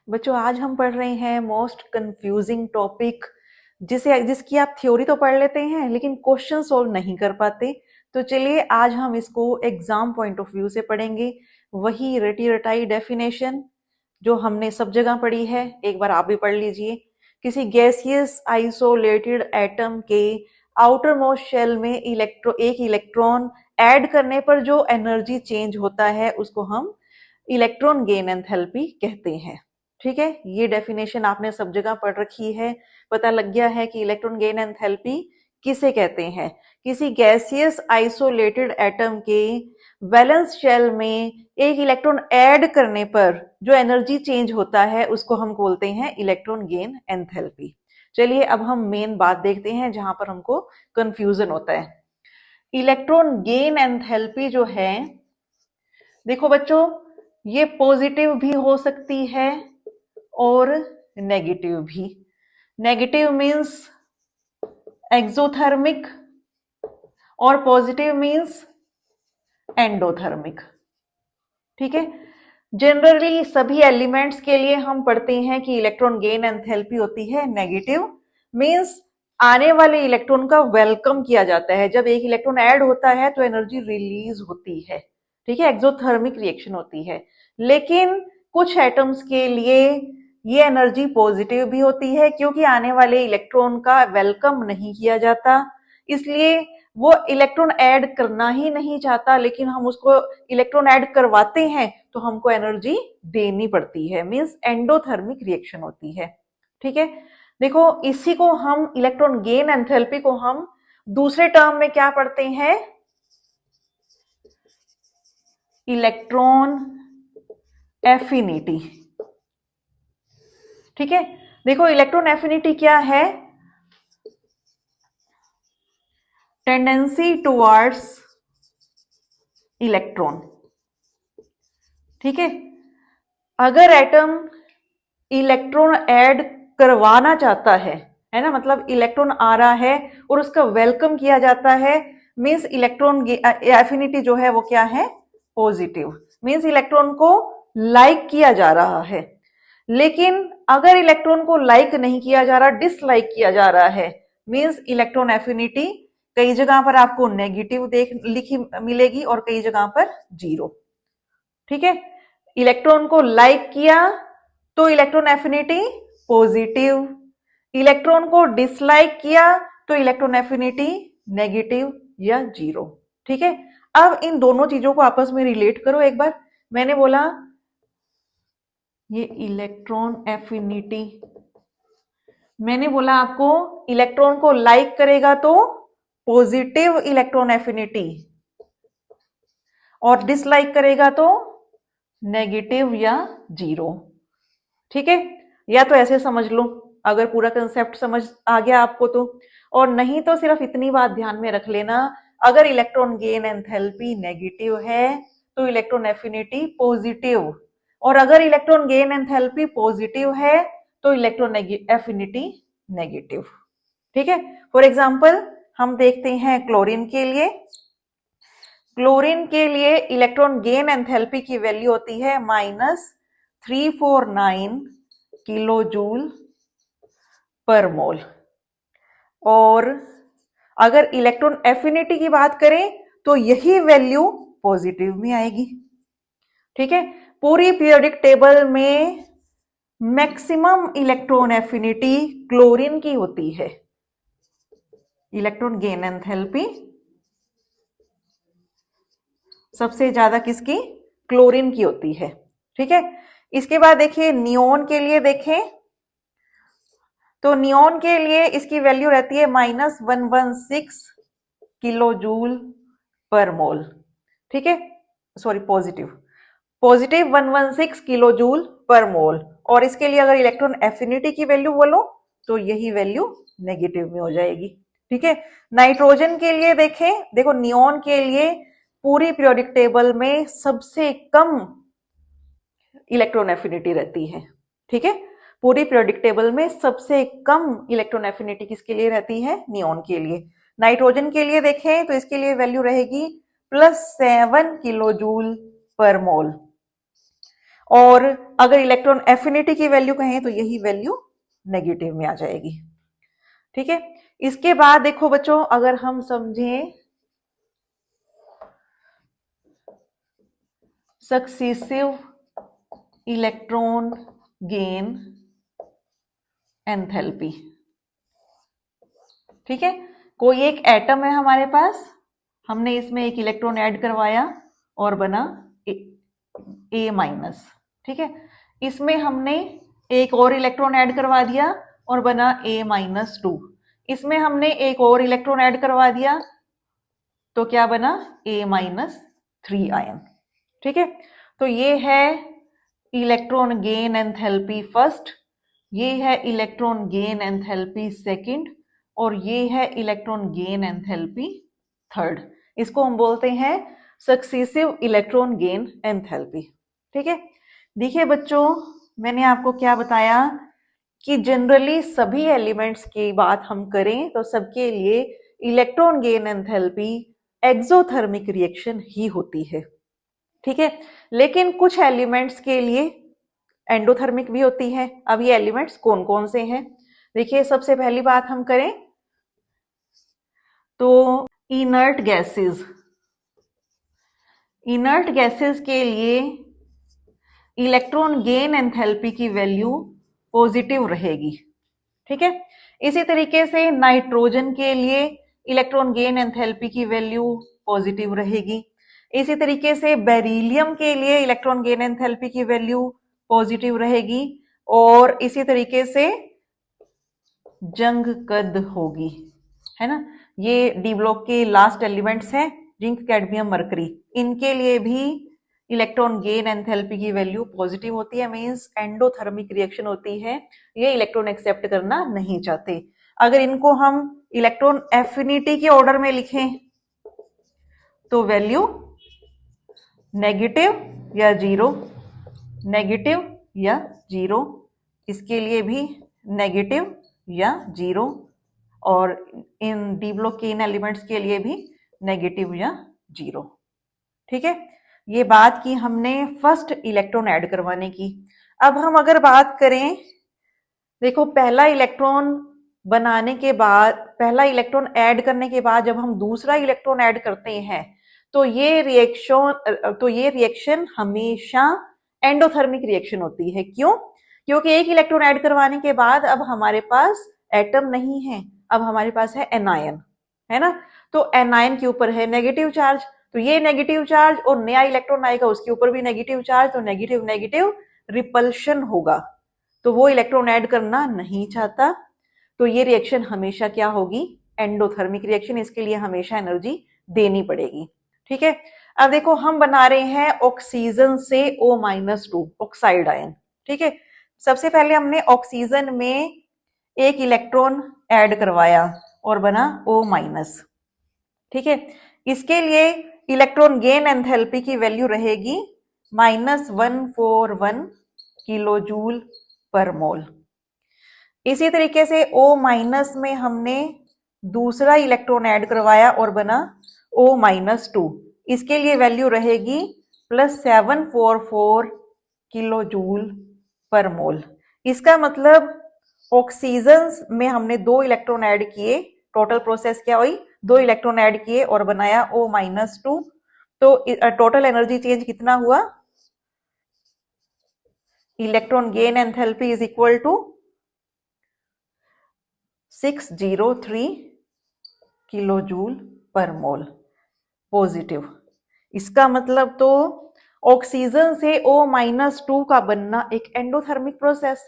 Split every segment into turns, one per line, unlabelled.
बच्चों आज हम पढ़ रहे हैं मोस्ट कंफ्यूजिंग टॉपिक जिसकी आप थ्योरी तो पढ़ लेते हैं लेकिन क्वेश्चन सॉल्व नहीं कर पाते। तो चलिए आज हम इसको एग्जाम पॉइंट ऑफ व्यू से पढ़ेंगे। वही रटी रटाई डेफिनेशन जो हमने सब जगह पढ़ी है, एक बार आप भी पढ़ लीजिए। किसी गैसियस आइसोलेटेड एटम के आउटर मोस्ट शेल में एक इलेक्ट्रॉन ऐड करने पर जो एनर्जी चेंज होता है उसको हम इलेक्ट्रॉन गेन एंथैल्पी कहते हैं। ठीक है, ये डेफिनेशन आपने सब जगह पढ़ रखी है। पता लग गया है कि इलेक्ट्रॉन गेन एंथैल्पी किसे कहते हैं। किसी गैसियस आइसोलेटेड एटम के वैलेंस शेल में एक इलेक्ट्रॉन ऐड करने पर जो एनर्जी चेंज होता है उसको हम बोलते हैं इलेक्ट्रॉन गेन एंथैल्पी। चलिए अब हम मेन बात देखते हैं जहां पर हमको कंफ्यूजन होता है। इलेक्ट्रॉन गेन एंथैल्पी जो है, देखो बच्चों, ये पॉजिटिव भी हो सकती है और नेगेटिव भी। नेगेटिव मीन्स एक्सोथर्मिक और पॉजिटिव मीन्स एंडोथर्मिक। ठीक है, जनरली सभी एलिमेंट्स के लिए हम पढ़ते हैं कि इलेक्ट्रॉन गेन एंथैल्पी होती है नेगेटिव। मीन्स आने वाले इलेक्ट्रॉन का वेलकम किया जाता है। जब एक इलेक्ट्रॉन ऐड होता है तो एनर्जी रिलीज होती है। ठीक है, एक्सोथर्मिक रिएक्शन होती है। लेकिन कुछ एटम्स के लिए ये एनर्जी पॉजिटिव भी होती है क्योंकि आने वाले इलेक्ट्रॉन का वेलकम नहीं किया जाता, इसलिए वो इलेक्ट्रॉन ऐड करना ही नहीं चाहता, लेकिन हम उसको इलेक्ट्रॉन ऐड करवाते हैं तो हमको एनर्जी देनी पड़ती है। मींस एंडोथर्मिक रिएक्शन होती है। ठीक है, देखो इसी को हम इलेक्ट्रॉन गेन एंथैल्पी को हम दूसरे टर्म में क्या पढ़ते हैं, इलेक्ट्रॉन एफिनिटी। ठीक है, देखो इलेक्ट्रॉन एफिनिटी क्या है, टेंडेंसी टुवर्ड्स इलेक्ट्रॉन। ठीक है, अगर एटम इलेक्ट्रॉन ऐड करवाना चाहता है ना, मतलब इलेक्ट्रॉन आ रहा है और उसका वेलकम किया जाता है, मींस इलेक्ट्रॉन एफिनिटी जो है वो क्या है, पॉजिटिव। मींस इलेक्ट्रॉन को लाइक किया जा रहा है। लेकिन अगर इलेक्ट्रॉन को लाइक नहीं किया जा रहा, डिसलाइक किया जा रहा है, मींस इलेक्ट्रॉन एफिनिटी कई जगह पर आपको नेगेटिव लिखी मिलेगी और कई जगह पर जीरो। ठीक है, इलेक्ट्रॉन को लाइक किया तो इलेक्ट्रॉन एफिनिटी पॉजिटिव, इलेक्ट्रॉन को डिसलाइक किया तो इलेक्ट्रॉन एफिनिटी नेगेटिव या जीरो। ठीक है, अब इन दोनों चीजों को आपस में रिलेट करो एक बार। मैंने बोला ये इलेक्ट्रॉन एफिनिटी, मैंने बोला आपको इलेक्ट्रॉन को लाइक करेगा तो पॉजिटिव इलेक्ट्रॉन एफिनिटी और डिसलाइक करेगा तो नेगेटिव या जीरो। ठीक है, या तो ऐसे समझ लो अगर पूरा कंसेप्ट समझ आ गया आपको तो, और नहीं तो सिर्फ इतनी बात ध्यान में रख लेना, अगर इलेक्ट्रॉन गेन एंथैल्पी नेगेटिव है तो इलेक्ट्रॉन एफिनिटी पॉजिटिव, और अगर इलेक्ट्रॉन गेन एंथैल्पी पॉजिटिव है तो इलेक्ट्रॉन एफिनिटी नेगेटिव। ठीक है, फॉर एग्जांपल हम देखते हैं क्लोरीन के लिए। क्लोरीन के लिए इलेक्ट्रॉन गेन एंथैल्पी की वैल्यू होती है -349 किलो जूल पर मोल, और अगर इलेक्ट्रॉन एफिनिटी की बात करें तो यही वैल्यू पॉजिटिव में आएगी। ठीक है, पूरी पीरियोडिक टेबल में मैक्सिमम इलेक्ट्रॉन एफिनिटी क्लोरीन की होती है। इलेक्ट्रॉन गेन एंथैल्पी सबसे ज्यादा किसकी, क्लोरीन की होती है। ठीक है, इसके बाद देखिए नियोन के लिए देखें तो नियोन के लिए इसकी वैल्यू रहती है -116 किलो जूल पर मोल। ठीक है, sorry positive 116 kilo joule per मोल, और इसके लिए अगर इलेक्ट्रॉन एफिनिटी की वैल्यू बोलो तो यही वैल्यू नेगेटिव में हो जाएगी। ठीक है, नाइट्रोजन के लिए देखें, देखो नियोन के लिए पूरी पीरियोडिक टेबल में सबसे कम इलेक्ट्रॉन एफिनिटी रहती है। ठीक है, पूरी पीरियोडिक टेबल में सबसे कम इलेक्ट्रॉन एफिनिटी किसके लिए रहती है, नियोन के लिए। नाइट्रोजन के लिए देखें तो इसके लिए वैल्यू रहेगी +7 किलो जूल पर मोल, और अगर इलेक्ट्रॉन एफिनिटी की वैल्यू कहें तो यही वैल्यू नेगेटिव में आ जाएगी। ठीक है, इसके बाद देखो बच्चों, अगर हम समझें सक्सेसिव इलेक्ट्रॉन गेन एंथैल्पी। ठीक है, कोई एक एटम है हमारे पास, हमने इसमें एक इलेक्ट्रॉन ऐड करवाया और बना ए माइनस। ठीक है, इसमें हमने एक और इलेक्ट्रॉन ऐड करवा दिया और बना ए माइनस 2। इसमें हमने एक और इलेक्ट्रॉन ऐड करवा दिया तो क्या बना ए माइनस 3 आयन। ठीक है, तो ये है इलेक्ट्रॉन गेन एंथैल्पी फर्स्ट, ये है इलेक्ट्रॉन गेन एंथैल्पी सेकंड, और ये है इलेक्ट्रॉन गेन एंथैल्पी थर्ड। इसको हम बोलते हैं सक्सेसिव इलेक्ट्रॉन गेन एंथैल्पी। ठीक है, देखिए बच्चों, मैंने आपको क्या बताया कि जनरली सभी एलिमेंट्स की बात हम करें तो सबके लिए electron gain enthalpy exothermic reaction ही होती है। ठीक है, लेकिन कुछ एलिमेंट्स के लिए एंडोथर्मिक भी होती है। अब ये एलिमेंट्स कौन कौन से हैं? देखिए, सबसे पहली बात हम करें तो इनर्ट गैसेस। इनर्ट गैसेस के लिए इलेक्ट्रॉन गेन एंथैल्पी की वैल्यू पॉजिटिव रहेगी। ठीक है, इसी तरीके से नाइट्रोजन के लिए इलेक्ट्रॉन गेन एंथैल्पी की वैल्यू पॉजिटिव रहेगी। इसी तरीके से बेरिलियम के लिए इलेक्ट्रॉन गेन एंथैल्पी की वैल्यू पॉजिटिव रहेगी, और इसी तरीके से जंग कद होगी, है ना। ये डी ब्लॉक के लास्ट एलिमेंट्स हैं, जिंक, कैडमियम, मरकरी, इनके लिए भी इलेक्ट्रॉन गेन एंथैल्पी की वैल्यू पॉजिटिव होती है, मींस एंडोथर्मिक रिएक्शन होती है, ये इलेक्ट्रॉन एक्सेप्ट करना नहीं चाहते। अगर इनको हम इलेक्ट्रॉन एफिनिटी के ऑर्डर में लिखें तो वैल्यू नेगेटिव या जीरो, नेगेटिव या जीरो, इसके लिए भी नेगेटिव या जीरो, और इन डी ब्लॉक के इन एलिमेंट्स के लिए भी नेगेटिव या जीरो। ठीक है, ये बात की हमने फर्स्ट इलेक्ट्रॉन ऐड करवाने की। अब हम अगर बात करें, देखो पहला इलेक्ट्रॉन बनाने के बाद, पहला इलेक्ट्रॉन ऐड करने के बाद जब हम दूसरा इलेक्ट्रॉन ऐड करते हैं तो ये रिएक्शन हमेशा एंडोथर्मिक रिएक्शन होती है। क्यों? क्योंकि एक इलेक्ट्रॉन ऐड करवाने के बाद अब हमारे पास एटम नहीं है, अब हमारे पास है एनायन, है ना। तो एनायन के ऊपर है नेगेटिव चार्ज, तो ये नेगेटिव चार्ज, और नया इलेक्ट्रॉन आएगा उसके ऊपर भी नेगेटिव चार्ज, तो नेगेटिव नेगेटिव रिपल्शन होगा, तो वो इलेक्ट्रॉन ऐड करना नहीं चाहता। तो ये रिएक्शन हमेशा क्या होगी? एंडोथर्मिक रिएक्शन, इसके लिए हमेशा एनर्जी देनी पड़ेगी। ठीक है, अब देखो हम बना रहे हैं ऑक्सीजन से O-2 ऑक्साइड आयन। ठीक है, सबसे पहले हमने ऑक्सीजन में एक इलेक्ट्रॉन ऐड करवाया और बना O-। ठीक है, इसके लिए इलेक्ट्रॉन गेन एंथैल्पी की वैल्यू रहेगी -141 किलो जूल पर मोल। इसी तरीके से O- में हमने दूसरा इलेक्ट्रॉन ऐड करवाया और बना O-2, इसके लिए वैल्यू रहेगी +744 किलो जूल पर मोल। इसका मतलब ऑक्सीजन में हमने 2 इलेक्ट्रॉन ऐड किए, टोटल प्रोसेस क्या हुई? 2 इलेक्ट्रॉन ऐड किए और बनाया O-2, तो टोटल एनर्जी चेंज कितना हुआ? Electron gain enthalpy is equal to 603 kilo joule per mole positive. इसका मतलब तो ऑक्सीजन से O-2 का बनना एक एंडोथर्मिक प्रोसेस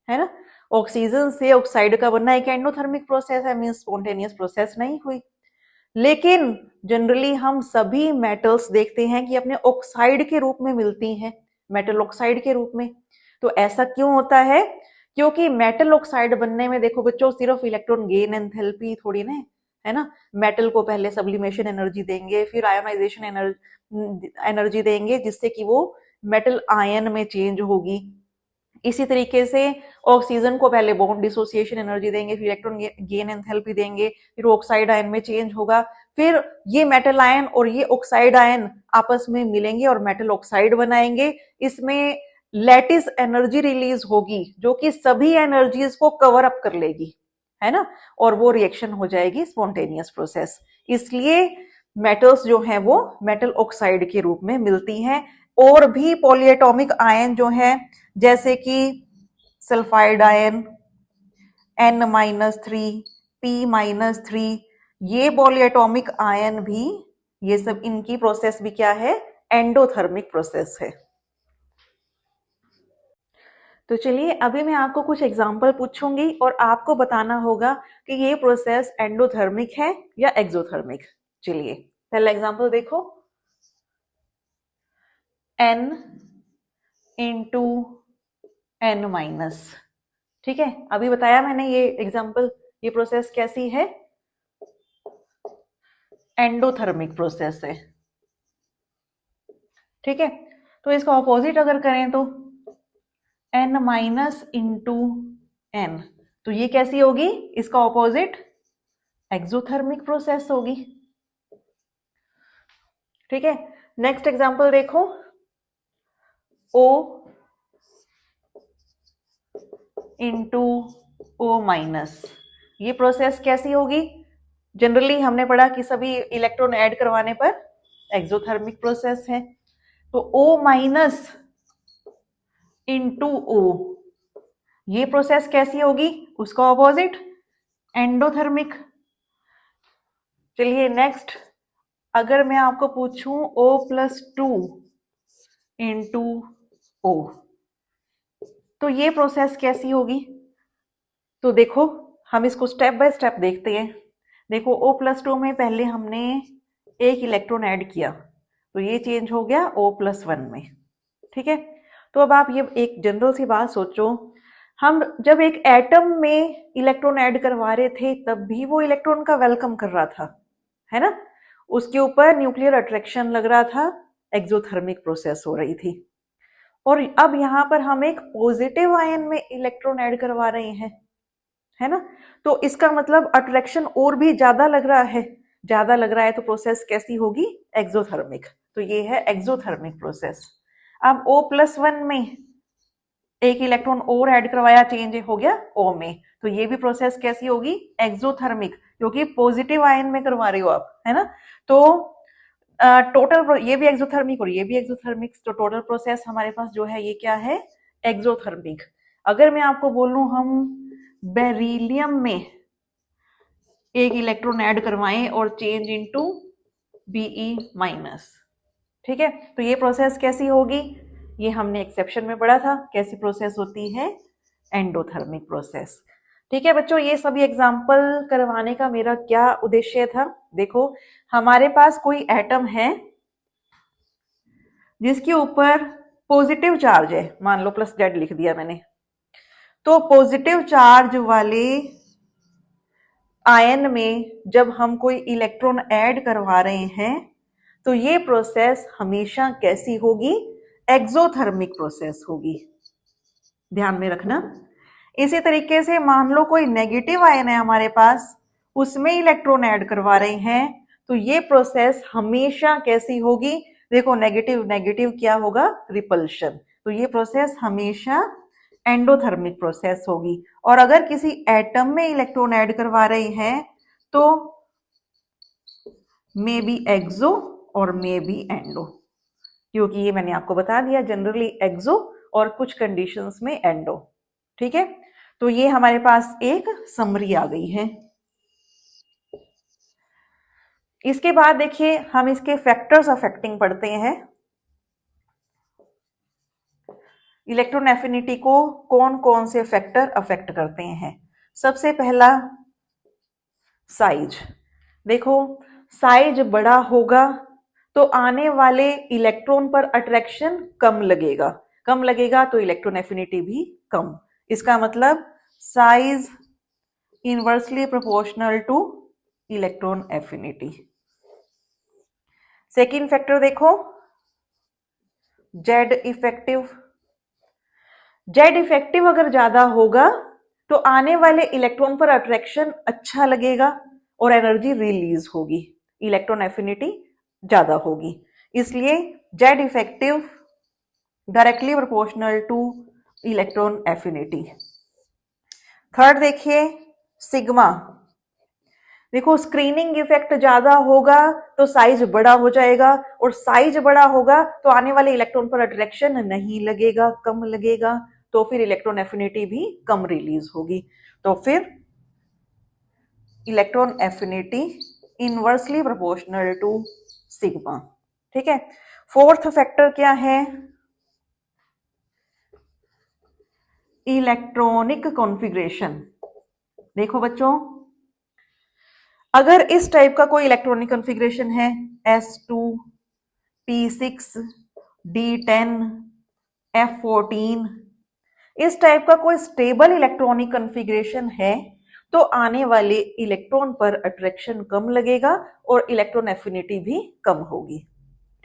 है ना। ऑक्सीजन से ऑक्साइड का बनना एक एंडोथर्मिक प्रोसेस है, मींस स्पॉन्टेनियस प्रोसेस नहीं हुई। लेकिन जनरली हम सभी मेटल्स देखते हैं कि अपने ऑक्साइड के रूप में मिलती हैं, मेटल ऑक्साइड के रूप में। तो ऐसा क्यों होता है? क्योंकि मेटल ऑक्साइड बनने में देखो बच्चों, सिर्फ इलेक्ट्रॉन गेन एंथैल्पी थोड़ी ना है ना। मेटल को पहले सब्लिमेशन एनर्जी देंगे, फिर आयोनाइजेशन एनर्जी देंगे, जिससे कि वो मेटल आयन में चेंज होगी। इसी तरीके से ऑक्सीजन को पहले बॉन्ड डिसोसिएशन एनर्जी देंगे, फिर इलेक्ट्रॉन गेन एंथैल्पी देंगे, फिर ऑक्साइड आयन में चेंज होगा, फिर ये मेटल आयन और ये ऑक्साइड आयन आपस में मिलेंगे और मेटल ऑक्साइड बनाएंगे। इसमें लैटिस एनर्जी रिलीज होगी जो कि सभी एनर्जीज को कवर अप कर लेगी, है ना, और वो रिएक्शन हो जाएगी स्पॉन्टेनियस प्रोसेस। इसलिए मेटल्स जो हैं वो मेटल ऑक्साइड के रूप में मिलती हैं। और भी पॉलीएटॉमिक आयन जो है जैसे कि सल्फाइड आयन N-3, P-3, ये पॉलीएटॉमिक आयन भी, ये सब इनकी प्रोसेस भी क्या है, एंडोथर्मिक प्रोसेस है। तो चलिए अभी मैं आपको कुछ एग्जाम्पल पूछूंगी और आपको बताना होगा कि ये प्रोसेस एंडोथर्मिक है या एक्सोथर्मिक। चलिए पहला एग्जाम्पल देखो, N इंटू N-, ठीक है। अभी बताया मैंने ये एग्जाम्पल, ये प्रोसेस कैसी है, एंडोथर्मिक प्रोसेस है, ठीक है। तो इसका ऑपोजिट अगर करें तो N- इंटू N, तो ये कैसी होगी, इसका ऑपोजिट एक्सोथर्मिक प्रोसेस होगी, ठीक है। नेक्स्ट एग्जांपल देखो, O इंटू O-, ये प्रोसेस कैसी होगी, जनरली हमने पढ़ा कि सभी इलेक्ट्रॉन ऐड करवाने पर एक्सोथर्मिक प्रोसेस है। तो O- इंटू O, ये प्रोसेस कैसी होगी, उसका ऑपोजिट एंडोथर्मिक। चलिए नेक्स्ट, अगर मैं आपको पूछूं O+2 इंटू O, तो ये प्रोसेस कैसी होगी। तो देखो हम इसको स्टेप बाय स्टेप देखते हैं। देखो O+2 में पहले हमने एक इलेक्ट्रॉन ऐड किया तो ये चेंज हो गया O+1 में, ठीक है। तो अब आप ये एक जनरल सी बात सोचो, हम जब एक एटम में इलेक्ट्रॉन ऐड करवा रहे थे तब भी वो इलेक्ट्रॉन का वेलकम कर रहा था, है ना, उसके ऊपर न्यूक्लियर अट्रैक्शन लग रहा था, एक्सोथर्मिक प्रोसेस हो रही थी। और अब यहाँ पर हम एक पॉजिटिव आयन में इलेक्ट्रॉन ऐड करवा रहे हैं, है ना, तो इसका मतलब अट्रैक्शन और भी ज्यादा लग रहा है, ज्यादा लग रहा है तो प्रोसेस कैसी होगी, एक्सोथर्मिक। तो ये है एक्सोथर्मिक प्रोसेस। अब O+1 में एक इलेक्ट्रॉन और ऐड करवाया, चेंज हो गया O में, तो ये भी प्रोसेस कैसी होगी, एक्सोथर्मिक, क्योंकि पॉजिटिव आयन में करवा रहे हो आप, है ना। तो टोटल ये भी एक्सोथर्मिक और ये भी एक्सोथर्मिक, तो टोटल प्रोसेस हमारे पास जो है ये क्या है, एक्सोथर्मिक। अगर मैं आपको बोलूं हम बेरिलियम में एक इलेक्ट्रॉन ऐड करवाएं और चेंज इनटू Be-, ठीक है, तो ये प्रोसेस कैसी होगी, ये हमने एक्सेप्शन में पढ़ा था कैसी प्रोसेस होती है, एंडोथर्मिक प्रोसेस। ठीक है बच्चों, ये सभी एग्जाम्पल करवाने का मेरा क्या उद्देश्य था। देखो हमारे पास कोई एटम है जिसके ऊपर पॉजिटिव चार्ज है, मान लो +Z लिख दिया मैंने, तो पॉजिटिव चार्ज वाले आयन में जब हम कोई इलेक्ट्रॉन ऐड करवा रहे हैं तो ये प्रोसेस हमेशा कैसी होगी, एक्सोथर्मिक प्रोसेस होगी, ध्यान में रखना। इसी तरीके से मान लो कोई नेगेटिव आयन है हमारे पास, उसमें इलेक्ट्रॉन ऐड करवा रहे हैं तो ये प्रोसेस हमेशा कैसी होगी, देखो नेगेटिव नेगेटिव क्या होगा, रिपल्शन, तो ये प्रोसेस हमेशा एंडोथर्मिक प्रोसेस होगी। और अगर किसी एटम में इलेक्ट्रॉन ऐड करवा रहे हैं तो मे बी एक्सो और मे बी एंडो, क्योंकि ये मैंने आपको बता दिया जनरली एक्सो और कुछ कंडीशंस में एंडो, ठीक है। तो ये हमारे पास एक समरी आ गई है। इसके बाद देखिए हम इसके फैक्टर्स अफेक्टिंग पढ़ते हैं। इलेक्ट्रॉन एफिनिटी को कौन कौन से फैक्टर अफेक्ट करते हैं। सबसे पहला साइज, देखो साइज बड़ा होगा तो आने वाले इलेक्ट्रॉन पर अट्रैक्शन कम लगेगा, कम लगेगा तो इलेक्ट्रॉन एफिनिटी भी कम, इसका मतलब size inversely proportional to electron affinity. Second factor देखो जेड इफेक्टिव, जेड इफेक्टिव अगर ज्यादा होगा तो आने वाले इलेक्ट्रॉन पर अट्रैक्शन अच्छा लगेगा और एनर्जी रिलीज होगी। इलेक्ट्रॉन एफिनिटी ज्यादा होगी, इसलिए Z effective directly proportional to electron affinity. Third देखिए सिग्मा। देखो स्क्रीनिंग इफेक्ट ज्यादा होगा तो साइज बड़ा हो जाएगा, और साइज बड़ा होगा तो आने वाले इलेक्ट्रॉन पर अट्रैक्शन नहीं लगेगा, कम लगेगा, तो फिर इलेक्ट्रॉन एफिनिटी भी कम रिलीज होगी। तो फिर electron affinity inversely proportional to sigma. ठीक है। फोर्थ फैक्टर क्या है? Electronic configuration. देखो बच्चों, अगर इस टाइप का कोई इलेक्ट्रॉनिक कॉन्फ़िगरेशन है S2 P6 D10 F14, इस टाइप का कोई स्टेबल इलेक्ट्रॉनिक कॉन्फ़िगरेशन है तो आने वाले इलेक्ट्रॉन पर अट्रैक्शन कम लगेगा और इलेक्ट्रॉन एफिनिटी भी कम होगी।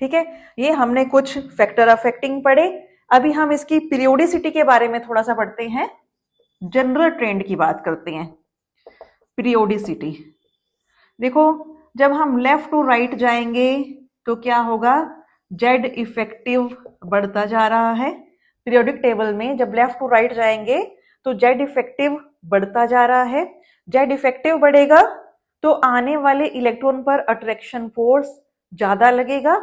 ठीक है, ये हमने कुछ फैक्टर अफेक्टिंग पढ़े। अभी हम इसकी पीरियोडिसिटी के बारे में थोड़ा सा पढ़ते हैं, जनरल ट्रेंड की बात करते हैं। पीरियोडिसिटी देखो, जब हम लेफ्ट टू राइट जाएंगे तो क्या होगा? जेड इफेक्टिव बढ़ता जा रहा है। पीरियोडिक टेबल में जब लेफ्ट टू राइट जाएंगे तो जेड इफेक्टिव बढ़ता जा रहा है। जेड इफेक्टिव बढ़ेगा तो आने वाले इलेक्ट्रॉन पर अट्रैक्शन फोर्स ज्यादा लगेगा,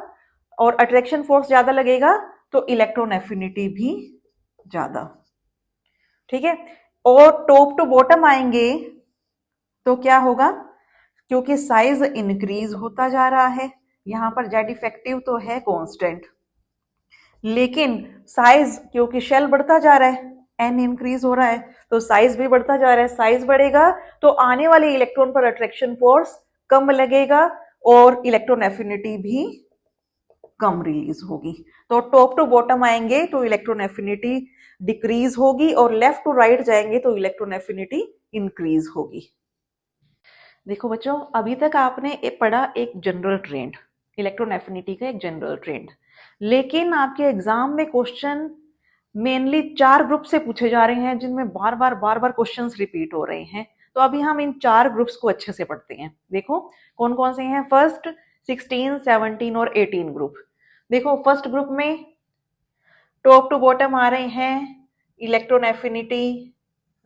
और अट्रैक्शन फोर्स ज्यादा लगेगा तो इलेक्ट्रॉन एफिनिटी भी ज्यादा। ठीक है, और टॉप टू बॉटम आएंगे तो क्या होगा? क्योंकि साइज इंक्रीज होता जा रहा है, यहां पर जेड इफेक्टिव तो है कांस्टेंट, लेकिन साइज क्योंकि शेल बढ़ता जा रहा है, एन इंक्रीज हो रहा है, तो साइज भी बढ़ता जा रहा है। साइज बढ़ेगा तो आने वाले इलेक्ट्रॉन पर अट्रैक्शन फोर्स कम लगेगा और इलेक्ट्रॉन एफिनिटी भी कम रिलीज होगी। तो टॉप टू बॉटम आएंगे तो इलेक्ट्रॉन एफिनिटी डिक्रीज होगी, और लेफ्ट टू राइट जाएंगे तो इलेक्ट्रॉन एफिनिटी इंक्रीज होगी। देखो बच्चों, अभी तक आपने पढ़ा एक जनरल ट्रेंड, इलेक्ट्रॉन एफिनिटी का एक जनरल ट्रेंड, लेकिन आपके एग्जाम में क्वेश्चन मेनली 4 ग्रुप से पूछे जा रहे हैं जिनमें बार बार क्वेश्चंस रिपीट हो रहे हैं। तो अभी हम इन 4 ग्रुप्स को अच्छे से पढ़ते हैं। देखो कौन कौन से हैं। फर्स्ट 16, 17 और 18 ग्रुप। देखो फर्स्ट ग्रुप में टॉप टू बॉटम आ रहे हैं, इलेक्ट्रॉन एफिनिटी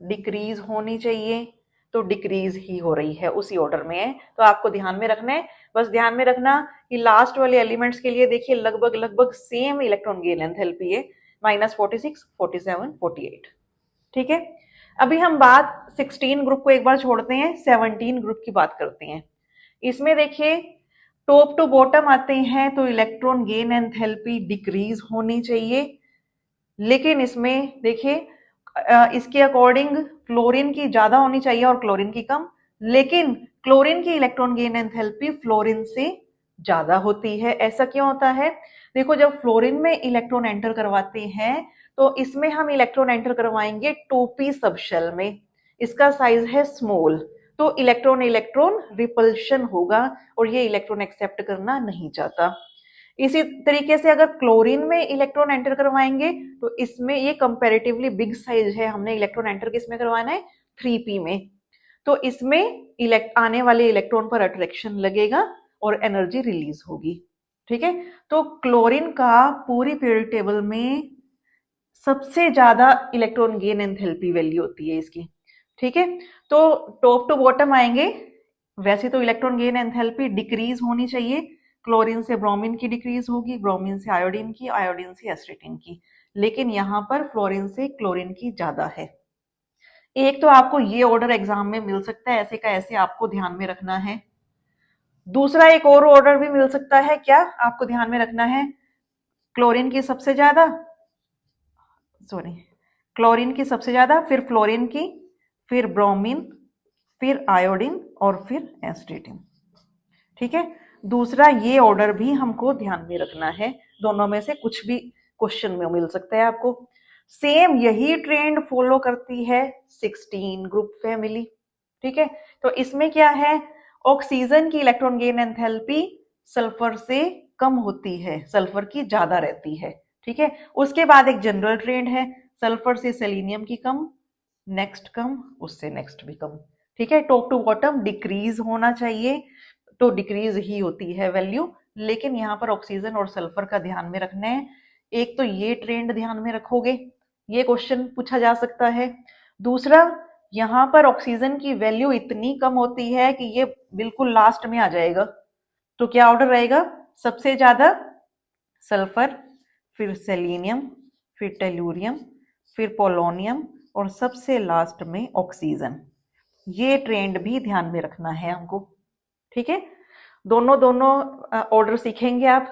डिक्रीज होनी चाहिए, तो डिक्रीज ही हो रही है, उसी ऑर्डर में है, तो आपको ध्यान में रखना है। बस ध्यान में रखना कि लास्ट वाले एलिमेंट्स के लिए देखिए लगभग सेम इलेक्ट्रॉन गेन एंथैल्पी है, -46, 47, 48। ठीक है, अभी हम बात 16 ग्रुप को एक बार छोड़ते हैं, 17 ग्रुप की बात करते हैं। इसमें देखिए टॉप टू बॉटम आते हैं तो इलेक्ट्रॉन गेन एंथैल्पी डिक्रीज होनी चाहिए, लेकिन इसमें देखिए इसके अकॉर्डिंग क्लोरीन की ज्यादा होनी चाहिए और क्लोरीन की कम, लेकिन क्लोरीन की इलेक्ट्रॉन गेन एंथैल्पी फ्लोरीन से ज्यादा होती है। ऐसा क्यों होता है? देखो जब फ्लोरीन में इलेक्ट्रॉन एंटर करवाते हैं तो इसमें हम इलेक्ट्रॉन एंटर करवाएंगे 2p सबशेल में, इसका साइज है स्मॉल, तो इलेक्ट्रॉन इलेक्ट्रॉन रिपल्शन होगा और ये इलेक्ट्रॉन एक्सेप्ट करना नहीं चाहता। इसी तरीके से अगर क्लोरीन में इलेक्ट्रॉन एंटर करवाएंगे तो इसमें ये कंपैरेटिवली बिग साइज है, हमने इलेक्ट्रॉन एंटर किसमें करवाना है? 3p में, तो इसमें आने वाले इलेक्ट्रॉन पर अट्रैक्शन लगेगा और एनर्जी रिलीज होगी। ठीक है, तो क्लोरीन का पूरी पीरियोडिक टेबल में सबसे ज्यादा इलेक्ट्रॉन गेन एंथैल्पी वैल्यू होती है इसकी। ठीक है, तो टॉप टू बॉटम आएंगे, वैसे तो इलेक्ट्रॉन गेन एंथैल्पी डिक्रीज होनी चाहिए, क्लोरीन से ब्रोमीन की डिक्रीज होगी, ब्रोमीन से आयोडीन की, आयोडीन से एस्ट्रेटिन की, लेकिन यहां पर फ्लोरीन से क्लोरीन की ज्यादा है। एक तो आपको ये ऑर्डर एग्जाम में मिल सकता है, ऐसे का ऐसे आपको ध्यान में रखना है। दूसरा एक और ऑर्डर भी मिल सकता है, क्या आपको ध्यान में रखना है? क्लोरीन की सबसे ज्यादा, सॉरी, क्लोरीन की सबसे ज्यादा, फिर फ्लोरीन की, फिर ब्रोमीन, फिर आयोडीन और फिर एस्ट्रेटिन। ठीक है, दूसरा ये ऑर्डर भी हमको ध्यान में रखना है, दोनों में से कुछ भी क्वेश्चन में मिल सकता है आपको। सेम यही ट्रेंड फॉलो करती है 16 ग्रुप फैमिली। ठीक है, तो इसमें क्या है? ऑक्सीजन की इलेक्ट्रॉन गेन एंथैल्पी सल्फर से कम होती है, सल्फर की ज्यादा रहती है। ठीक है, उसके बाद एक जनरल ट्रेंड है, सल्फर से सेलेनियम की कम, नेक्स्ट कम, उससे नेक्स्ट भी कम। ठीक है, टॉप टू बॉटम डिक्रीज होना चाहिए, तो डिक्रीज ही होती है वैल्यू। लेकिन यहाँ पर ऑक्सीजन और सल्फर का ध्यान में रखना है। एक तो ये ट्रेंड ध्यान में रखोगे, ये क्वेश्चन पूछा जा सकता है। दूसरा, यहाँ पर ऑक्सीजन की वैल्यू इतनी कम होती है कि ये बिल्कुल लास्ट में आ जाएगा। तो क्या ऑर्डर रहेगा? सबसे ज्यादा सल्फर, फिर सेलेनियम, फिर टेलुरियम, फिर पोलोनियम और सबसे लास्ट में ऑक्सीजन। ये ट्रेंड भी ध्यान में रखना है हमको। ठीक है, दोनों दोनों ऑर्डर सीखेंगे आप।